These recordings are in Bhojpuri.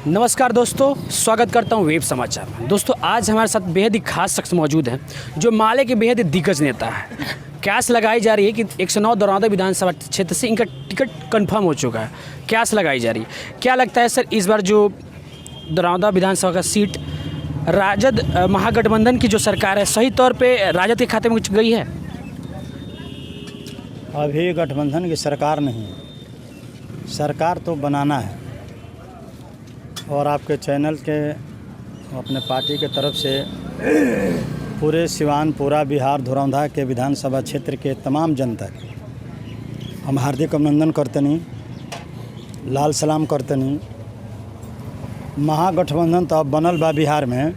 नमस्कार दोस्तों, स्वागत करता हूं वेब समाचार में। दोस्तों, आज हमारे साथ बेहद ही खास शख्स मौजूद हैं जो माले के बेहद ही दिग्गज नेता है। क्यास लगाई जा रही है कि 109 दरौंदा विधानसभा क्षेत्र से इनका टिकट कंफर्म हो चुका है। क्यास लगाई जा रही है। क्या लगता है सर, इस बार जो दरौंदा विधानसभा का सीट राजद महागठबंधन की जो सरकार है, सही तौर पर राजद के खाते में गई है? अभी गठबंधन की सरकार नहीं है, सरकार तो बनाना है। और आपके चैनल के अपने पार्टी के तरफ से पूरे सिवान, पूरा बिहार, धुरौंधा के विधानसभा क्षेत्र के तमाम जनता के हम हार्दिक अभिनंदन करतनी, लाल सलाम करतनी। महागठबंधन तो अब बनल बा बिहार में,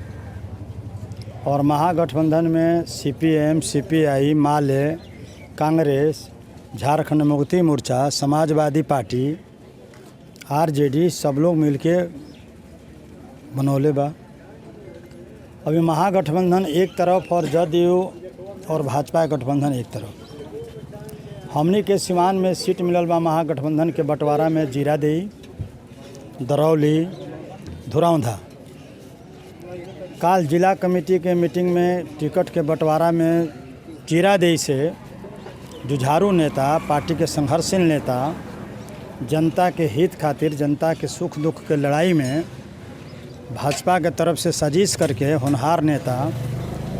और महागठबंधन में सीपीएम, सीपीआई, माले, कांग्रेस, झारखंड मुक्ति मोर्चा, समाजवादी पार्टी, आरजेडी सब लोग मिलके बनौले बा। अभी महागठबंधन एक तरफ और जदयू और भाजपा गठबंधन एक तरफ। हमनी के सिवान में सीट मिलल बा महागठबंधन के बंटवारा में जीरादेई, दरौली, धुरौंधा। काल जिला कमेटी के मीटिंग में टिकट के बंटवारा में जीरादेई से जुझारू नेता, पार्टी के संघर्षशील नेता, जनता के हित खातिर, जनता के सुख दुख के लड़ाई में भाजपा के तरफ से साजिश करके होनहार नेता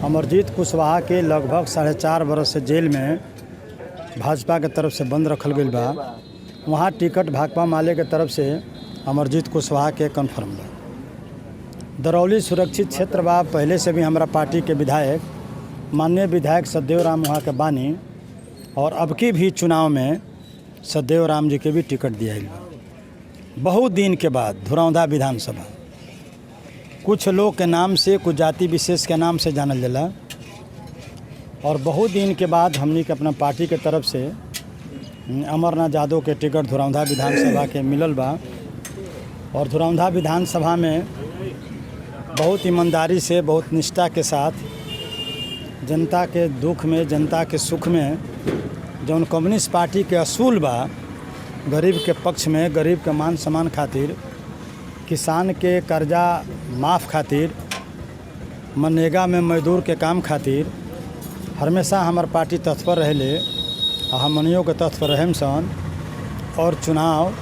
अमरजीत कुशवाहा के लगभग 4.5 बरस से जेल में भाजपा के तरफ से बंद रखल गई बा। वहाँ टिकट भाकपा माले के तरफ से अमरजीत कुशवाहा के कन्फर्म बा। दरौली सुरक्षित क्षेत्र बा। पहले से भी हमारा पार्टी के विधायक, माननीय विधायक सतदेव राम वहाँ के बानी, और अब की भी चुनाव में सतदेव राम जी के भी टिकट दिया गया। बहुत दिन के बाद धुरौंधा विधानसभा कुछ लोग के नाम से, कुछ जाति विशेष के नाम से जानल जाला, और बहुत दिन के बाद हमनी के अपना पार्टी के तरफ से अमरनाथ यादव के टिकट धुरौंधा विधानसभा के मिलल बा। और धुरौंधा विधानसभा में बहुत ईमानदारी से, बहुत निष्ठा के साथ जनता के दुख में, जनता के सुख में जौन कम्युनिस्ट पार्टी के असूल बा, गरीब के पक्ष में, गरीब के मान सम्मान खातिर, किसान के कर्जा माफ़ खातिर, मनरेगा में मजदूर के काम खातिर हमेशा हमार पार्टी तत्पर रहले, हमनियों के तत्पर रहें सन। और चुनाव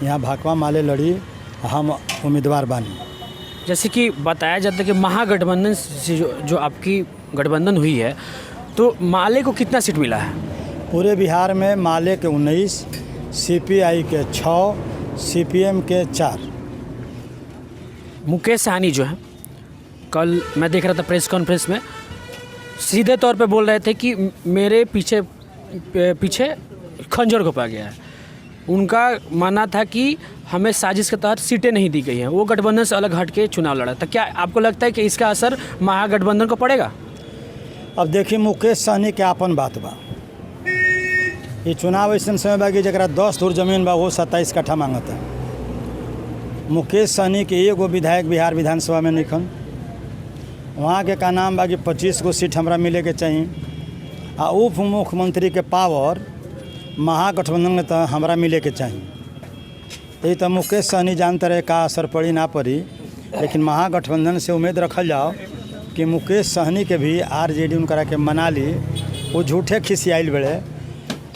यहाँ भाकपा माले लड़ी, हम उम्मीदवार बानी। जैसे कि बताया जाता है कि महागठबंधन से जो आपकी गठबंधन हुई है, तो माले को कितना सीट मिला है? पूरे बिहार में माले के 19, सीपीआई के 6, सीपीएम के 4। मुकेश सहनी जो है, कल मैं देख रहा था प्रेस कॉन्फ्रेंस में, सीधे तौर पे बोल रहे थे कि मेरे पीछे खंजर घोंपा गया है। उनका मानना था कि हमें साजिश के तहत सीटें नहीं दी गई हैं, वो गठबंधन से अलग हट के चुनाव लड़ा था। क्या आपको लगता है कि इसका असर महागठबंधन को पड़ेगा? अब देखिए, मुकेश सहनी के आपन बात बा। ये चुनाव ऐसा समय बा कि जरा 10 धुर जमीन बा वो 27 कट्ठा मांगता। मुकेश सहनी के एगो विधायक बिहार विधानसभा में निखन, वहाँ के का नाम बा कि 25 गो सीट हमरा मिले के चाहिए। आ उप मुख्यमंत्री के पावर महागठबंधन में तो हमरा मिले के चाहिए। ये तो मुकेश सहनी जानते रहे का असर पड़ी ना पड़ी, लेकिन महागठबंधन से उम्मीद रखल जाओ कि मुकेश सहनी के भी आरजेडी उनकरा के मना ली। वो झूठे खिसियाइल बड़े,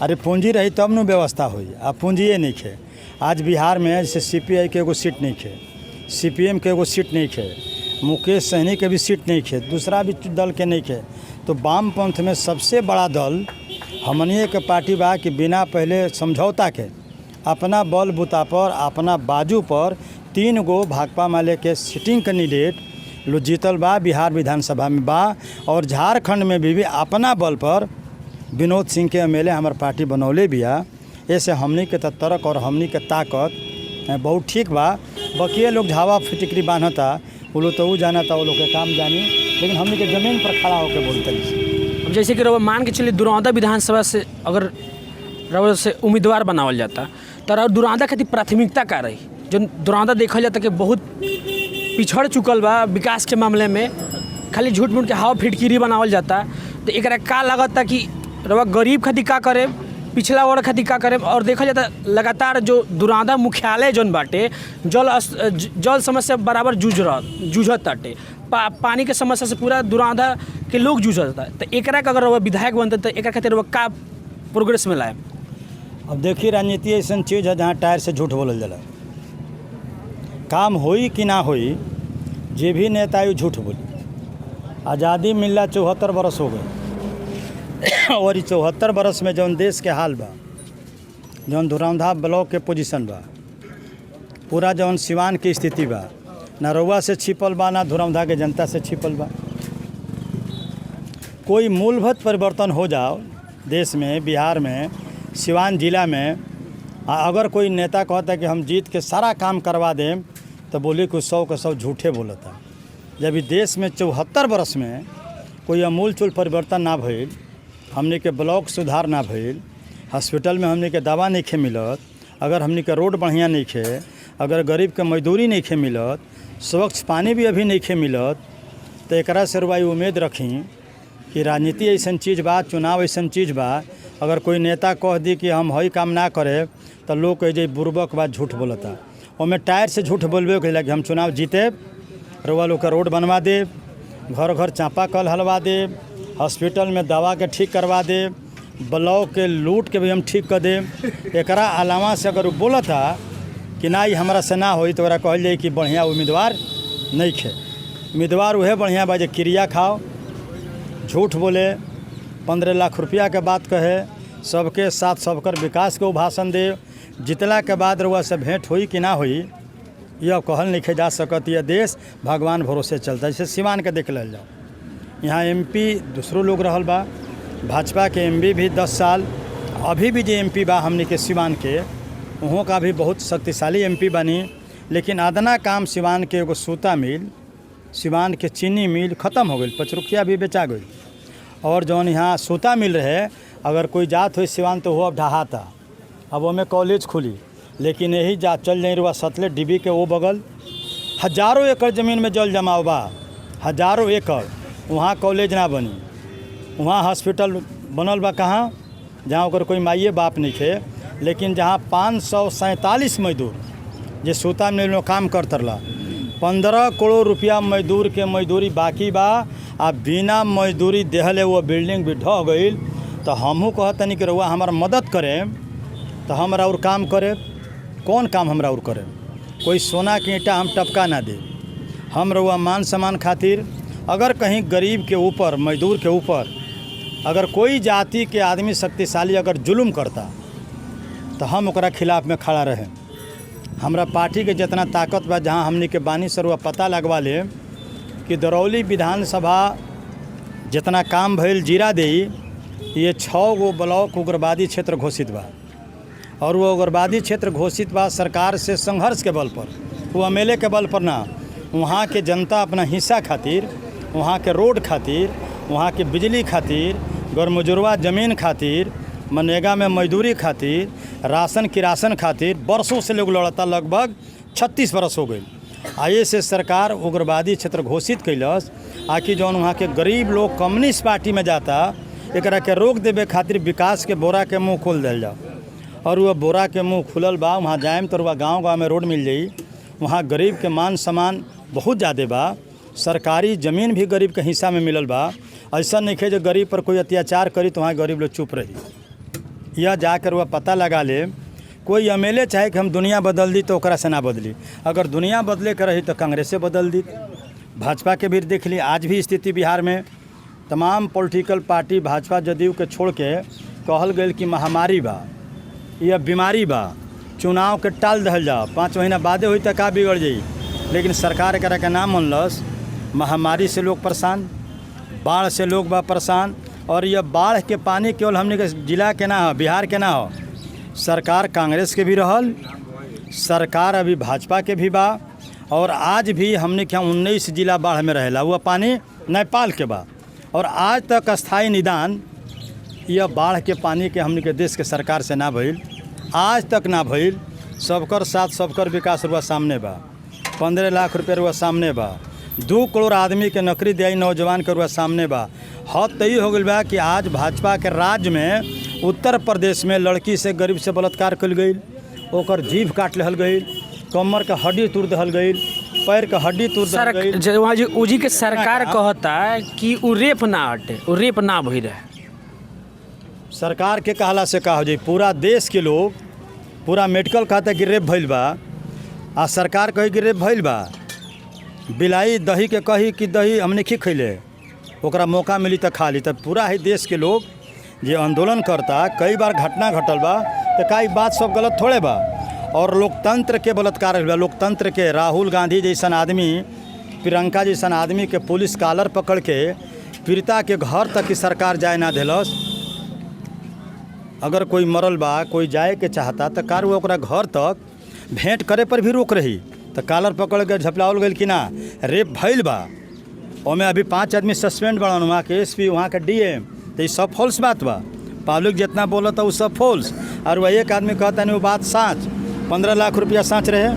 अरे पूंजी रही तब न व्यवस्था हुई। अब पूंजिए नहीं खे। आज बिहार में जैसे सीपीआई के एगो सीट नहीं खे, सीपीएम के एगो सीट नहीं खे, मुकेश सहनी के भी सीट नहीं खे, दूसरा भी दल के नहीं खे। तो वामपंथ में सबसे बड़ा दल हमनिए के पार्टी बा कि बिना पहले समझौता के अपना बल बुता पर, अपना बाजू पर 3 गो भाकपा माले के सिटिंग कैंडिडेट लो जीतल बा, बिहार विधानसभा में बा। और झारखंड में भी अपना बल पर विनोद सिंह के एमएलए हमार पार्टी बनौले बिया। ऐसे हमनी के तर्क और हमनी के ताकत बहुत ठीक बा। बकिए लोग झावा फिटिकरी बांधता, वो लोग तो जानता, वो लोग के काम जानी, लेकिन हमनी के ज़मीन पर खड़ा होकर बोलते। अब जैसे कि रवा मान के चलिए, दरौंदा विधानसभा से अगर रवा से उम्मीदवार बनावल जाता तो दरौंदा खातिर प्राथमिकता का रही? जो दरौंदा देखल जाता कि बहुत पिछड़ चुकल बा विकास के मामले में, खाली झूठ मूठ के हवा फिटकिरी बनावल जाता। तो एक का लगता कि रवा गरीब खातिर का करे, पिछला और खातिर का करे और देखा जाता लगातार जो दुरांदा मुख्यालय जौन बाटे जल समस्या बराबर जूझत ताटे पानी के समस्या से पूरा दुरांदा के लोग जूझता है। तो एकरा का अगर वो विधायक बनते तो एक खातिर वो का प्रोग्रेस में लाए। अब देखिए राजनीति ऐसा चीज़ है जहाँ टायर से झूठ बोलल जाला। काम होई कि ना होई, जे भी नेता है झूठ बोली। आज़ादी मिलला 74 बरस हो गए और इस 74 बरस में जौन देश के हाल बा, जौन धुरंधा ब्लॉक के पोजीशन बा, पूरा जौन सिवान की स्थिति बा, ना रउआ से छिपल बा ना धुरंधा के जनता से छिपल बा। कोई मूलभूत परिवर्तन हो जाओ देश में, बिहार में, सिवान जिला में, अगर कोई नेता कहता है कि हम जीत के सारा काम करवा दें तो बोले कि 100 के 100 झूठे बोलता। जब इस देश में 74 बरस में कोई अमूलचूल परिवर्तन ना भइल, हमने के ब्लॉक सुधार ना भइल, हॉस्पिटल में हमने के दवा नहीं खे मिलत, अगर हमने के रोड बढ़िया नहीं खे, अगर गरीब के मजदूरी नहीं खे मिलत, स्वच्छ पानी भी अभी नहीं खे मिलत, तो एकरा से रुआई उम्मीद रखी कि राजनीति ऐसा चीज़ बा, चुनाव ऐसा चीज़ बा, अगर कोई नेता कह दी कि हम हई काम ना करे तो लोग कह जाए बुर्बक बात झूठ बोलता। और मैं टायर से झूठ बोलबे कहला कि हम चुनाव जीते, रुआ लोग का रोड बनवा दे, घर घर चापाकल हलवा दे, हॉस्पिटल में दवा के ठीक करवा दे, ब्लॉक के लूट के भी हम ठीक कर दे। एकरा अलावा से अगर वो बोला था कि ना हमारा से ना होई तो ओकरा कहल जाए कि बढ़िया उम्मीदवार नहीं खे। उम्मीदवार वह बढ़िया बा जे क्रिया खाओ, झूठ बोले, 15 लाख रुपया के बात कहे, सबके साथ सबकर विकास के भाषण दे, जितला के बाद रुआ से भेंट हुई कि ना हुई यह कहल नहीं जा सकत। यह देश भगवान भरोसे चलता है। जैसे सिवान के देख लेल जाओ, यहाँ एमपी दूसरों लोग रहल बा, भाजपा के एमपी भी 10 साल, अभी भी जो एमपी बा हमने के सिवान के वहाँ का भी बहुत शक्तिशाली एमपी बनी, लेकिन आदना काम सिवान के एगो सूता मिल, सिवान के चीनी मिल ख़त्म हो गई, 5 रुपया भी बेचा गई। और जौन यहाँ सूता मिल रहे, अगर कोई जात हो सिवान तो वो अब ढहाता, अब वो में कॉलेज खुली, लेकिन यही जा चल जाए रुआ सतले डिबी के वो बगल हजारों एकड़ ज़मीन में जल जमाव बा, हजारों एकड़, वहाँ कॉलेज ना बनी, वहाँ हॉस्पिटल बनल बा कहाँ, जहाँ ओकर कोई माइए बाप नहीं थे, लेकिन जहाँ 547 मजदूर जे सूता मिल में काम करतरला, 15 करोड़ रुपया मजदूर के मजदूरी बाकी बा, आ बिना मजदूरी देहले वो बिल्डिंग भी ढह गई। तो हमहू कहतनी कि रउआ हमारा मदद करें तो हमरा और काम करे। कौन काम हमरा और करे? कोई सोना के ईंटा हम टपका ना दे। हम रउआ मान सम्मान खातिर अगर कहीं गरीब के ऊपर, मजदूर के ऊपर अगर कोई जाति के आदमी शक्तिशाली अगर जुल्म करता तो हम ओकरा खिलाफ में खड़ा रहे। हमरा पार्टी के जितना ताकत बा, जहाँ हमनी के बानी से रुआ पता लगवा ले कि दरौली विधानसभा जितना काम भइल जीरा देई, ये 6 गो ब्लॉक उग्रवादी क्षेत्र घोषित बा, और वो उग्रवादी क्षेत्र घोषित बा सरकार से संघर्ष के बल पर, वो एमएलए के बल पर ना। वहाँ के जनता अपना हिस्सा खातिर, वहाँ के रोड खातिर, वहाँ के बिजली खातिर, गरमुजुरवा ज़मीन खातिर, मनरेगा में मजदूरी खातिर, राशन किरासन खातिर बरसों से लोग लड़ता, लगभग 36 बरस हो गई। आइए से सरकार उग्रवादी क्षेत्र घोषित कैलस, आकि जौन वहाँ के गरीब लोग कम्युनिस्ट पार्टी में जाता, एकरा के रोक देवे खातिर विकास के बोरा के मुँह खोल दिल जाओ। और वह बोरा के मुँह खुलल बा, वहाँ जाएम तो वह गाँव में रोड मिल जाई। वहाँ गरीब के मान सम्मान बहुत ज़्यादा बा, सरकारी ज़मीन भी गरीब के हिस्सा में मिलल बा। ऐसा नहीं है जो गरीब पर कोई अत्याचार करी तो वहाँ गरीब लोग चुप रही। यह जाकर वह पता लगा ले, कोई एमएलए चाहे कि हम दुनिया बदल दी तो ओकरा से ना बदली, अगर दुनिया बदले के रही तो कांग्रेस से बदल दी। भाजपा के भी देख ली, आज भी स्थिति बिहार में तमाम पॉलिटिकल पार्टी भाजपा जदयू के छोड़ के कहल गई कि महामारी बा, यह बीमारी बा, चुनाव के टाल दहल जाओ, 5 महीना बादे हुई तो का बिगड़ जाई। लेकिन सरकार एकरा के नाम मनलस। महामारी से लोग परेशान, बाढ़ से लोग बा परेशान, और यह बाढ़ के पानी केवल हमने के जिला के ना हो, बिहार के ना हो, सरकार कांग्रेस के भी रहल, सरकार अभी भाजपा के भी बा, और आज भी हमने क्या 19 जिला बाढ़ में रहेला, वह पानी नेपाल के बा। और आज तक अस्थाई निदान यह बाढ़ के पानी के हमने के देश के सरकार से ना भइल, आज तक ना भइल। सबकर साथ सबकर विकास रुआ सामने बा, 15 लाख रुपये रुआ सामने बा, 2 करोड़ आदमी के नौकरी दियाई नौजवान के रुआ सामने बा। हद तय हो गई बा कि आज भाजपा के राज्य में उत्तर प्रदेश में लड़की से गरीब से बलात्कार कल गई, ओकर जीभ काट लहल गई, कमर के हड्डी तोड़ दहल गई, पैर के हड्डी तोड़ दहल गई। वहाँ जी उजी के सरकार कहता है कि वो रेप ना हटे, वो रेप ना भई रहे। सरकार के कहला से का हो जाए, पूरा देश के लोग पूरा मेडिकल कहता कि रेप भइल बा, आ सरकार कही कि रेप भइल बा। बिलाई दही के कही कि दही हमने खी खैले, ओकरा मौका मिली तो खा ली। तब पूरा ही देश के लोग जे आंदोलन करता, कई बार घटना घटल बा, तो कई बात सब गलत थोड़े बा। और लोकतंत्र के बलात्कार हुआ, लोकतंत्र के राहुल गांधी जैसन आदमी, प्रियंका जैसन आदमी के पुलिस कॉलर पकड़ के पीड़िता के घर तक की सरकार जाए ना दिलस। अगर कोई मरल बा, कोई जाए के चाहता तो कार वो ओकरा घर तक भेंट करे पर भी रोक रही, तो कॉलर पकड़ के झपलावल गई कि ना रेप भइल बा। ओमे अभी 5 आदमी सस्पेंड बड़न, वहाँ के एसपी, वहाँ के डीएम। तो ये सब फॉल्स बात बा। पब्लिक जितना बोला था वो सब फॉल्स, और वह एक आदमी कहता नहीं वो बात सच। 15 लाख रुपया सच रहे,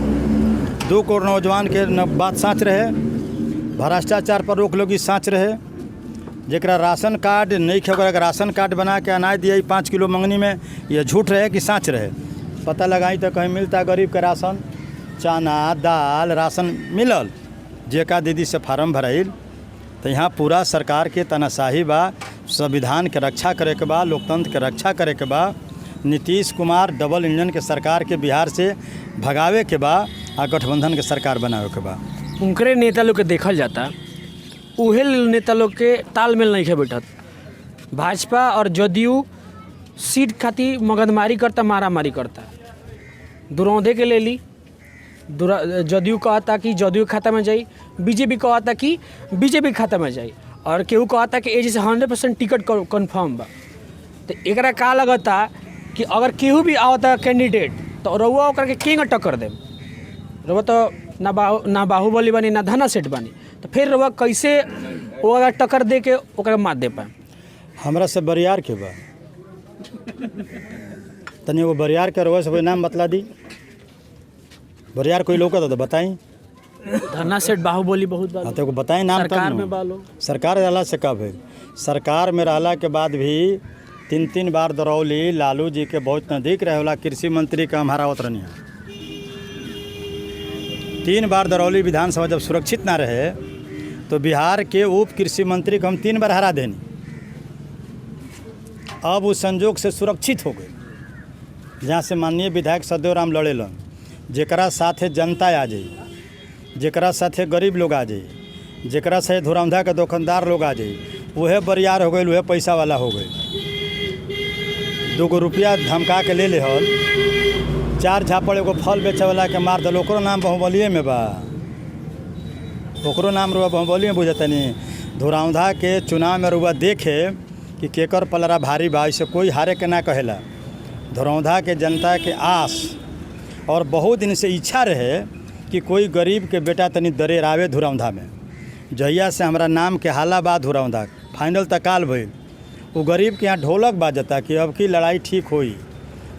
2 करोड़ नौजवान के बात सच रहे, भ्रष्टाचार पर रोक लोगी सच रहे। जरा राशन कार्ड नहीं खे, ओकरा राशन कार्ड बना के अनाज दिए 5 किलो मंगनी में, ये झूठ रहे कि सच रहे। पता लगाई तो कहीं मिलता गरीब के राशन, चना दाल राशन मिलल, जेका दीदी से फार्म भराइल। तो यहाँ पूरा सरकार के तानाशाही बा। संविधान के रक्षा करे के बा, लोकतंत्र के रक्षा करे के बा। नीतीश कुमार डबल इंजन के सरकार के बिहार से भगावे के बा, आ गठबंधन के सरकार बनावे के बा। उनकरे नेता लोग के देखल जाता, उहे नेता लोग के तालमेल नहीं खे बैठत। भाजपा और जदयू सीट खातिर मगजमारी करता, मारामारी करता। दुरौंधे के ले ली, जदयू कहता कि जदयू खाता में जाई, बीजेपी कहता कि बीजेपी खाता में जाई, और केहू कहता कि एजी से 100% टिकट कन्फर्म बा। तो एकरा का लगता कि अगर केहू भी आवता कैंडिडेट तो रउआ ओकरा के केंगा टक्कर देम। रउआ तो ना बाहुबली बानी ना धना सेठ बानी, तो फिर रउआ कैसे ओकरा टक्कर दे के ओकरा मात दे पाए। हमरा से बरियार के बा, तनी वो बरियार के रउआ से कोई नाम बतला दी। बरियार कोई लौका तो बताई। धना सेठ बाहुबली बहुत बात, तो बताई नाम। सरकार में बालो, सरकार रहला से कब है? सरकार में रहला के बाद भी 3 बार दरौली लालू जी के बहुत नज़दीक रहेला। कृषि मंत्री का हमारा उतरनी 3 बार दरौली विधानसभा जब सुरक्षित ना रहे, तो बिहार के उप कृषि मंत्री को हम 3 बार हरा देनी। अब उस संजोग से सुरक्षित हो गए, जहाँ से माननीय विधायक सदैव राम लड़ेलन, जेकरा साथे जनता आ जाई, जेकरा साथे गरीब लोग आ जाई, जेकरा से धुरंधा के दुकानदार लोग आ जाई, वह बरियार हो गए, वह पैसा वाला हो गए। 2 रुपया धमका के ले हल, 4 झापड़ एगो फल बेचे वाला के मार दल, ओकरो नाम बाहुबलिए में बा, ओकरो नाम रुआ बाहुबलिए में बुझतनी। धुरंधा के चुनाव में रुआ देखे कि केकर पलरा भारी बा, इसे कोई हारे के ना कहेला। धुरंधा के जनता के आस और बहुत दिन से इच्छा रहे कि कोई गरीब के बेटा तनी दरेर आवे धुरंधा में। जहिया से हमारा नाम के हाला बा धुरंधा फाइनल तकाल भइल, वो गरीब के यहाँ ढोलक बाजता कि अब की लड़ाई ठीक होई।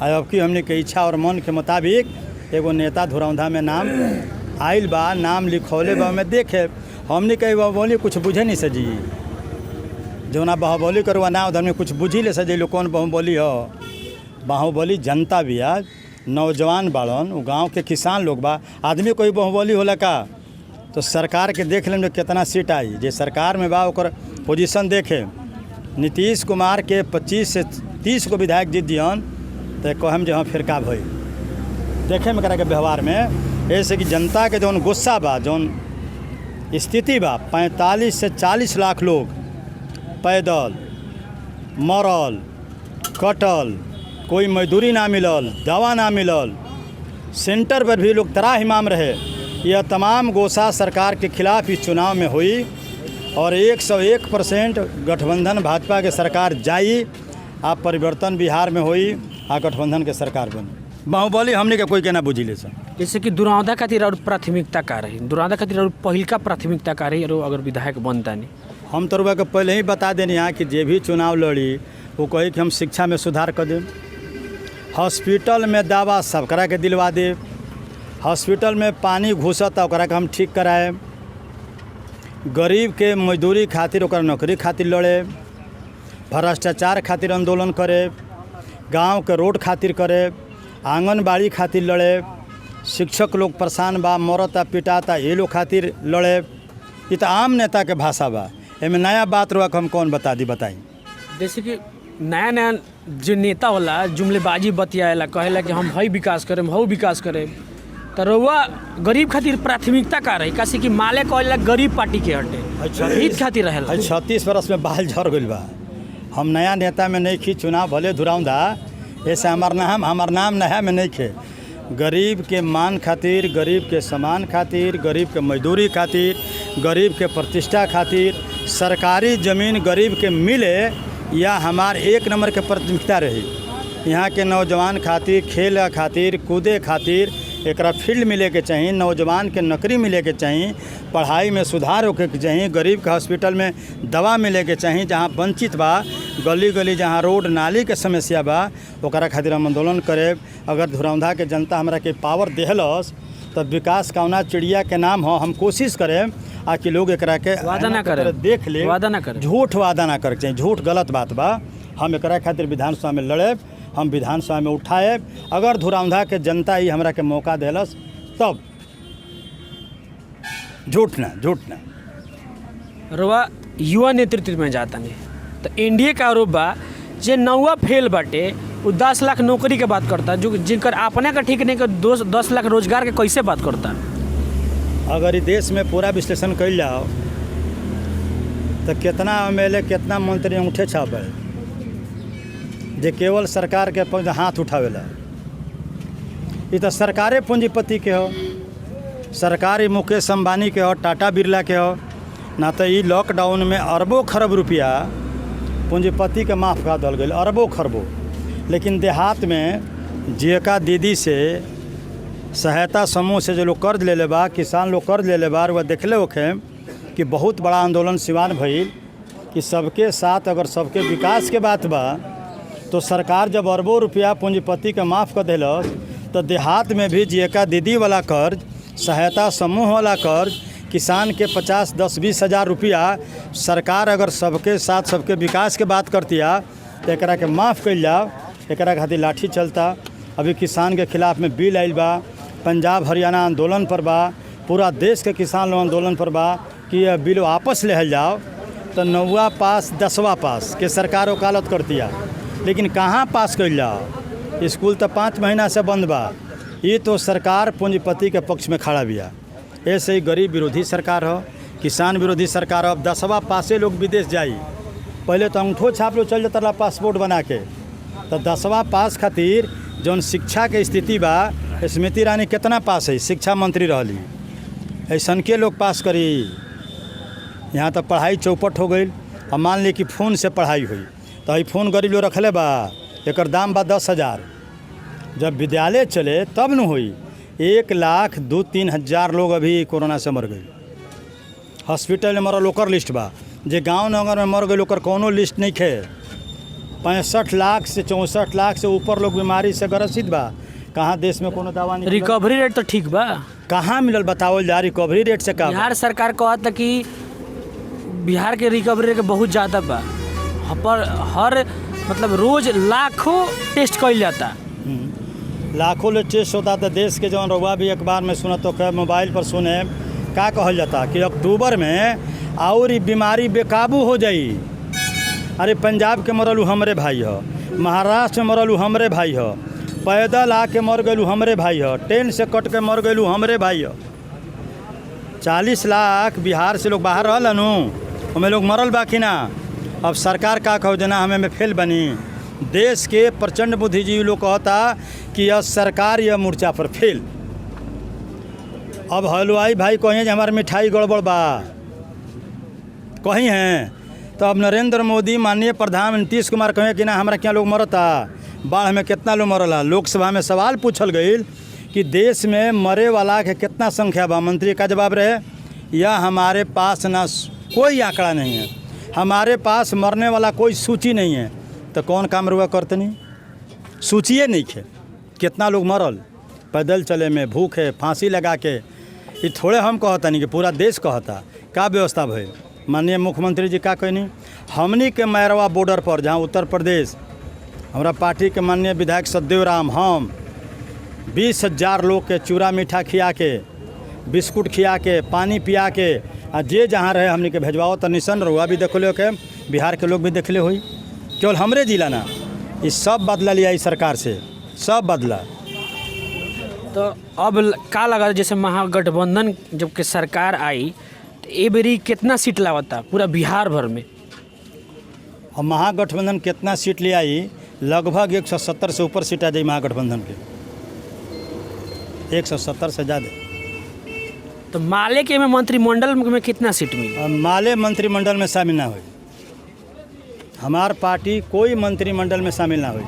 अब की हमने के इच्छा और मन के मुताबिक एगो नेता धुरंधा में नाम आइल बा, नाम लिखौले बा। में देखे हमने कही बाहुबली कुछ बुझे नहीं सजी, जो ना बाहुबली करवा ना उधर में कुछ बुझी ले सजे। कौन बाहुबली हो? बाहुबली जनता भी आज नौजवान बाड़न, वो गांव के किसान लोग बा। आदमी कोई बाहुबली होला का? तो सरकार के देख लें कितना सीट आई, जे सरकार में बा ओकर पोजीशन देखे। नीतीश कुमार के 25 से 30 को विधायक जीत दियन, तो कहम जो हाँ फिर का भई देखे में करा के व्यवहार में। ऐसे कि जनता के जौन गुस्सा बा, जौन स्थिति बा, 45 से 40 लाख लोग पैदल मरल, कटल, कोई मजदूरी ना मिलल, दवा ना मिलल, सेंटर पर भी लोग त्राहिमाम रहे। यह तमाम गोसा सरकार के खिलाफ इस चुनाव में हुई, और 101% गठबंधन भाजपा के सरकार जाई। आप परिवर्तन बिहार में हुई, आ गठबंधन के सरकार बनी। बाहुबली हमने के कोई के ना बुझी ले सर। जैसे कि दुरौंधा खातिर और प्राथमिकता का रही, दुरौंधा खातिर और पहिलका प्राथमिकता का रही, और अगर विधायक बनता नहीं। हम तो रुआ के पहले ही बता देनी यहाँ कि जे भी चुनाव लड़ी वो कही कि हम शिक्षा में सुधार कर दें, हॉस्पिटल में दवा सब करा के दिलवा दे, हॉस्पिटल में पानी घुसता ओकरा के हम ठीक कराए, गरीब के मजदूरी खातिर ओकरा नौकरी खातिर लड़े, भ्रष्टाचार खातिर आंदोलन करे, गांव के रोड खातिर करे, आंगनबाड़ी खातिर लड़े, शिक्षक लोग परेशान बा, मरता पिटाता, ये लोग खातिर लड़े। ये तो आम नेता के भाषा बा। एमे नया बात रुआ हम कौन बता दी, बताई। जैसे कि नया नया जो नेता होला जुमलेबाजी बतियाला, कहेला कि हम हई विकास करें, हऊ विकास करें, तो रउआ गरीब खातिर प्राथमिकता का रही? काशी कि माले कहला गरीब पार्टी के हटे, हित खातिर रहेला। 36 बरस में बाल झड़ गइल बा। हम नया नेता में नहीं खी, चुनाव भले धुराऊंदा, ऐसे हमार नाम नया में नहीं खे। गरीब के मान खातिर, गरीब के सम्मान खातिर, गरीब के मजदूरी खातिर, गरीब के प्रतिष्ठा खातिर, सरकारी ज़मीन गरीब के मिले, यह हमार एक नंबर के प्राथमिकता रही। यहाँ के नौजवान खातिर, खेल खातिर, कूदे खातिर एकरा फील्ड मिले के चाहिए, नौजवान के नौकरी मिले के चाहिए, पढ़ाई में सुधार होके के चाहिए, गरीब के हॉस्पिटल में दवा मिले के चाहिए। जहाँ वंचित बा, गली गली जहाँ रोड नाली के समस्या बा, ओकरा खातिर हम आंदोलन करे। अगर धुरौंधा के जनता हमरा के पावर देहलस तो विकास कौना चिड़िया के नाम हो, हम कोशिश करें आकि लोग एकरा के वादा ना करे, देख ले, वादा ना करे, झूठ वादा ना करे चाहिए। झूठ गलत बात बा। हम एकरा खातिर विधानसभा में लड़े, हम विधानसभा में उठाए। अगर धुरौंधा के जनता ही हमरा के मौका देलस तब। झूठ ना। रउआ युवा नेतृत्व में जाता नहीं तो एनडीए का आरोप बा जे नौवा फेल बाटे, वो 10 लाख नौकरी के बात करता, जो जिनकर अपने का ठीक नहीं, 10 लाख रोजगार के कैसे बात करता? अगर इस देश में पूरा विश्लेषण कइल जाओ तो कितना एमएलए, कितना मंत्री अंगूठे छापे जे केवल सरकार के हाथ उठावेला। ये तो सरकारे पूंजीपति के हो, सरकारी मुकेश अंबानी के हो, टाटा बिरला के हो ना। तो ये लॉकडाउन में अरबों खरब रुपया पूंजीपति के माफ़ कर दल गई, अरबों खरबों। लेकिन देहात में जियका दीदी से, सहायता समूह से जो लोग कर्ज ले बा, किसान लोग कर्ज ले बा, वह देखले होखे कि बहुत बड़ा आंदोलन सिवान भइल कि सबके साथ अगर सबके विकास के बात बा तो सरकार जब अरबों रुपया पूंजीपति के माफ़ कर दिलस तो देहात में भी जियका दीदी वाला कर्ज, सहायता समूह वाला कर्ज, किसान के 50, 10, 20 हज़ार रुपया सरकार अगर सबके साथ सबके विकास के बात करतिया तो एकरा के माफ़ कइल जाओ। एकरा खातिर लाठी चलता। अभी किसान के खिलाफ में बिल आइल बा, पंजाब हरियाणा आंदोलन पर बा, पूरा देश के किसान लोग आंदोलन पर बा कि यह बिल वापस ले जाओ। तो 9वां पास 10वां पास के सरकार वकालत करतिया, लेकिन कहाँ पास कइल जाओ? स्कूल तो 5 महीना से बंद बा। ये तो सरकार पूंजीपति के पक्ष में खड़ा बिया। ऐसे ही गरीब विरोधी सरकार हो, किसान विरोधी सरकार हो। अब 10वां पासे लोग विदेश जाई, पहले तो अंगूठो छाप लो चल जाता पासपोर्ट बना के। तो 10वां पास खातिर जौन शिक्षा के स्थिति बा, स्मृति ईरानी कितना पास है, शिक्षा मंत्री रहली, ऐसन के लोग पास करी। यहाँ तो पढ़ाई चौपट हो गई। अब मान ली कि फ़ोन से पढ़ाई हुई तो ये फ़ोन गरीब लोग रखले बा, एकर दाम बा 10,000। जब विद्यालय चले तब न हुई। 1,02,03 हज़ार लोग अभी कोरोना से मर गए। हॉस्पिटल में मरल ओकर लिस्ट बा, जे गांव नगर में मर गए ओकर कोनो लिस्ट नहीं खे। 65 लाख से 64 लाख से ऊपर लोग बीमारी से ग्रसित बा। कहाँ देश में कोनो दवा नहीं। रिकवरी रेट तो ठीक बा, कहाँ मिलल बतावल जा? रिकवरी रेट से का? बिहार सरकार कहता कि बिहार के रिकवरी रेट बहुत ज़्यादा बा, पर हर मतलब रोज लाखों टेस्ट कइल जाता। लाखों ले टेस्ट होता। तो देश के जौन रउआ भी अखबार में सुनत तो मोबाइल पर सुने का कहल जाता कि अक्टूबर में और बीमारी बेकाबू हो जाई। अरे पंजाब के मरलू हमरे भाई हो, महाराष्ट्र में मरलू हमरे भाई हो, पैदल आके मर गलू हमरे भाई हो, ट्रेन से कट के मर गलू हमरे भाई हो। 40 लाख बिहार से लोग बाहर रहल नु, हमें लोग मरल बा कि ना? अब सरकार का कहो जना हमें में फेल बनी। देश के प्रचंड बुद्धिजीवी लोग कहता कि यह सरकार यह मोर्चा पर फेल। अब हलवाई भाई कहें हमारे मिठाई गड़बड़ बा कहीं हैं, तो अब नरेंद्र मोदी माननीय प्रधान नीतीश कुमार कहें कि ना हमारा क्या लोग मरता, बाढ़ में कितना लोग मरला। लोकसभा में सवाल पूछल गई कि देश में मरे वाला के कितना संख्या बा। मंत्री का जवाब रहे, यह हमारे पास ना कोई आंकड़ा नहीं है, हमारे पास मरने वाला कोई सूची नहीं है। तो कौन काम रुआ करते नहीं? सूचिए नहीं खे कितना लोग मरल, पैदल चले में, भूखे, फांसी लगा के। ये थोड़े हम कहता नहीं कि पूरा देश कहता। का व्यवस्था भइल? माननीय मुख्यमंत्री जी का कहनी, हमनी के मैरवा बॉर्डर पर जहाँ उत्तर प्रदेश हमारा पार्टी के माननीय विधायक सतदेव राम हम 20,000 लोग के चूड़ा मीठा खिया के, बिस्कुट खिया के, पानी पिया के आ जे जहाँ रहे हमने के भेजवाओ तो निशन रहुआ भी देख लो के, बिहार के लोग भी देख ले हुई। केवल हमरे जिला ना, ये सब बदला लिया इस सरकार से, सब बदला। तो अब का लगा जैसे महागठबंधन जब के सरकार आई तो ए बेरी कितना सीट लावता पूरा बिहार भर में? और महागठबंधन कितना सीट ले आई? लगभग 170 से ऊपर सीट आ जाए महागठबंधन के, 170 से ज़्यादा। तो माले के में मंत्रिमंडल में कितना सीट मिली? माले मंत्रिमंडल में शामिल ना हुई। हमार पार्टी कोई मंत्रिमंडल में शामिल ना हुई।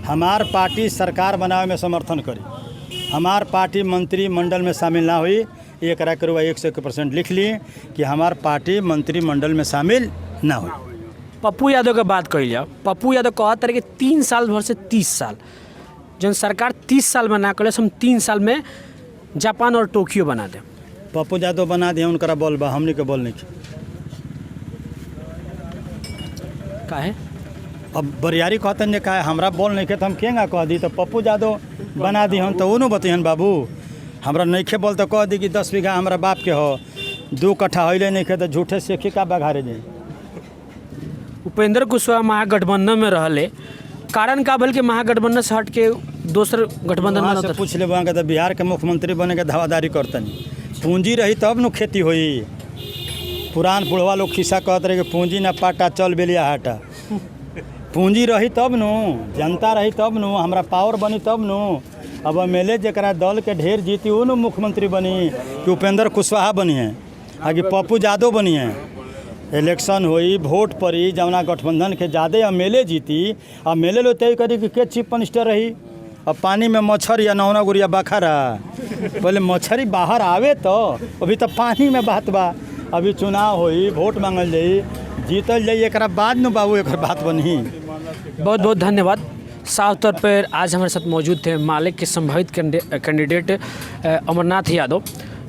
हमार पार्टी सरकार बनावे में समर्थन करी, हमार पार्टी मंत्रिमंडल में शामिल ना हुई। एक करुआ 101% लिख लिए कि हमार पार्टी मंत्रिमंडल में शामिल ना हुई। पप्पू यादव की बात कही जाओ, पप्पू यादव कहता रहे कि 3 साल भर से 30 साल, जन सरकार 30 साल में ना करे हम 3 साल में जापान और टोक्यो बना दें। पप्पू यादव बना दिए, उनका बॉल बा, हमने के बॉल नहीं की। का है अब बरियारी कहतन जे का हमरा बॉल नहीं के तो हम केंगा कह दी, तो पप्पू यादव बना दी हम तो उन्हों बतिहन बाबू। हमरा नहीं खे बॉल तो कह दी कि 10 बीघा हमारा बाप के हो, 2 कट्ठा होइले नहीं खे तो झूठे सेखी का बघारे जाए। उपेंद्र कुशवाहा महागठबंधन में रहले, कारण का बल्कि महागठबंधन से हट के दूसरे गठबंधन वहाँ में से पूछ ले वहाँ के तो बिहार के मुख्यमंत्री बने के दावादारी करतनी। पूंजी रही तब न खेती हुई। पुरान पुढ़वा लोग खिस्सा कहते रहे कि पूंजी ना पाटा चल बेलिया हाटा। पूंजी रही तब नु, जनता रही तब नु, हमरा पावर बनी तब नु। अब MLA जरा दल के ढेर जीती वो नु मुख्यमंत्री बनी कि उपेंद्र कुशवाहा बनी है, आगे पप्पू यादव बनी है। इलेक्शन हुई, वोट पड़ी, जमुना गठबंधन के ज़्यादा MLA जीती, अब MLA लोग तय करी कि चीफ मिनिस्टर रही। अब पानी में मच्छर या नौना गुड़िया बखरा, पहले मच्छरी बाहर आवे तो, अभी तो पानी में बात बा। अभी चुनाव हुई, वोट मांगल जाई, जीतल जाई, एक बाद न बाबू एक बात बनी। बहुत बहुत धन्यवाद। साफ तौर पर आज हमारे साथ मौजूद थे माले के संभावित कैंडिडेट अमरनाथ यादव।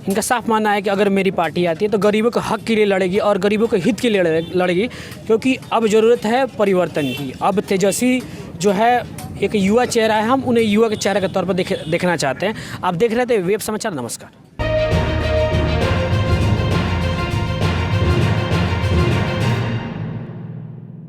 इनका साफ मानना है कि अगर मेरी पार्टी आती है तो गरीबों के हक के लिए लड़ेगी और गरीबों के हित के लिए लड़ेगी, क्योंकि अब ज़रूरत है परिवर्तन की। अब तेजस्वी जो है एक युवा चेहरा है, हम उन्हें युवा के चेहरे के तौर पर देखना चाहते हैं। आप देख रहे थे वेब समाचार। नमस्कार।